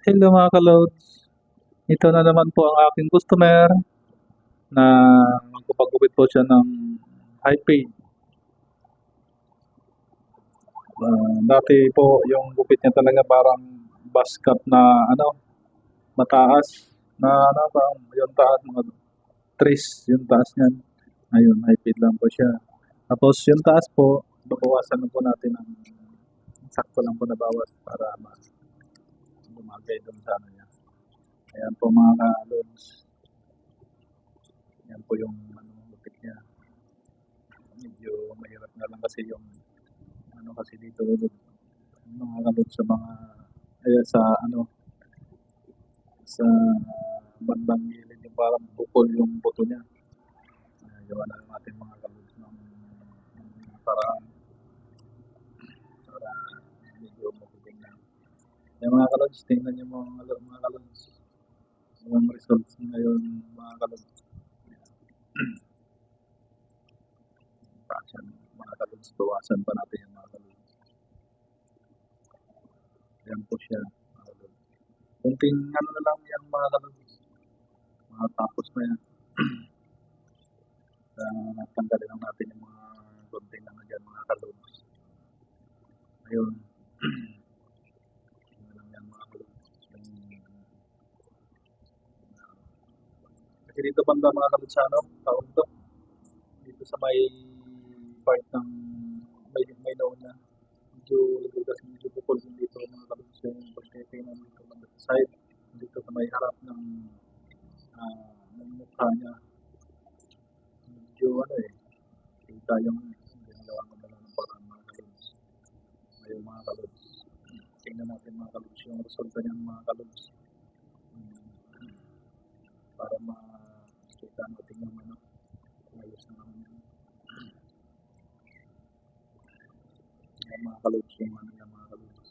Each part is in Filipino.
Hello mga ka-loads. Ito na naman po ang aking customer na magpapagupit po siya ng high fade. Dati po yung gupit niya talaga parang buzz cut na ano, mataas na ano pa, yung taas mga tris, yung taas niyan. Ayun, high fade lang po siya. Tapos yung taas po, babawasan na po natin ng sakto lang po na bawas para bumagay doon sa ano niya. Ayan po mga ka-loads. Yan po yung ano, gupit niya. Medyo mahirap na lang kasi yung ano kasi dito mga kalot sa mga sa ano sa bandang gilid yung parang bukol yung buto niya. Gawa na natin mga kalot ng paraan para medyo mabuting na. Yung mga kalot, tingnan niyo mga kalot yung results ngayon mga kalot. Mga kalot, bawasan pa natin yung mga kalot. Yan po siya. Kunting ano na lang yung mga kalot. Mga tapos na yan. Tanggalin lang natin yung mga konting ano dyan, mga kalobs. Ayun. Ano lang yan, mga kalobs. Kasi dito banda mga kalobs sa ano, taon to. Dito sa may part ng may noon na. Medyo bukol din dito mga kalobs yung pagtitingnan dito banda sa side. Dito sa may harap ng mukha niya. Medyo ano kita yung ginagawa ko na lang ng parang mga kalobs. Ayun mga kalobs. Tingnan natin mga kalobs yung resulta niyan mga kalobs. Para makita natin yung ano, ayos na naman yun. Yung mga kalobs yung ano yung mga kalobs.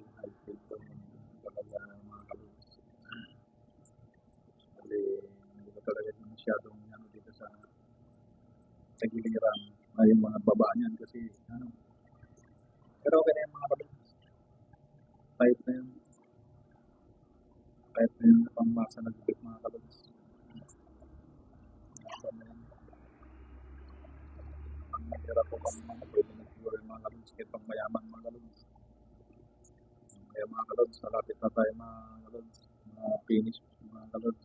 Yung high fade ko yung talaga mga kalobs. Kasi hindi ko talaga masyadong ano dito sa giliran ay yung mga baba niyan kasi ano. Pero okay na yung mga kalobs. Kahit na yun. Kahit na yung pangmasa na gupit mga kalobs. Ang mahirap po kung pwede na siguro yung mga kalobs kahit pang mayaman mga kalobs. Kaya mga kalobs, malapit na tayo mga kalobs. Mga finish mga kalobs.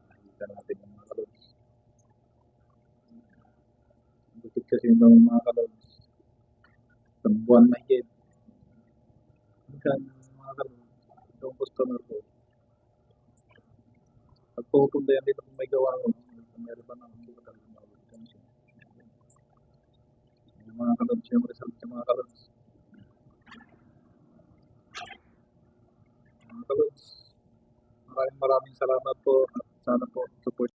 Nakikita natin yung mga kalobs. Gupit kasi yung mga kalobs. Sa buwan na higit. Minsan mga kalobs, itong customer ko. Pag pupunta yan dito kung may gawa ko, meron pa nang hindi ko talaga mawag. Yung mga kalobs, yung result yung mga kalobs. Mga kalobs, maraming salamat po at sana po support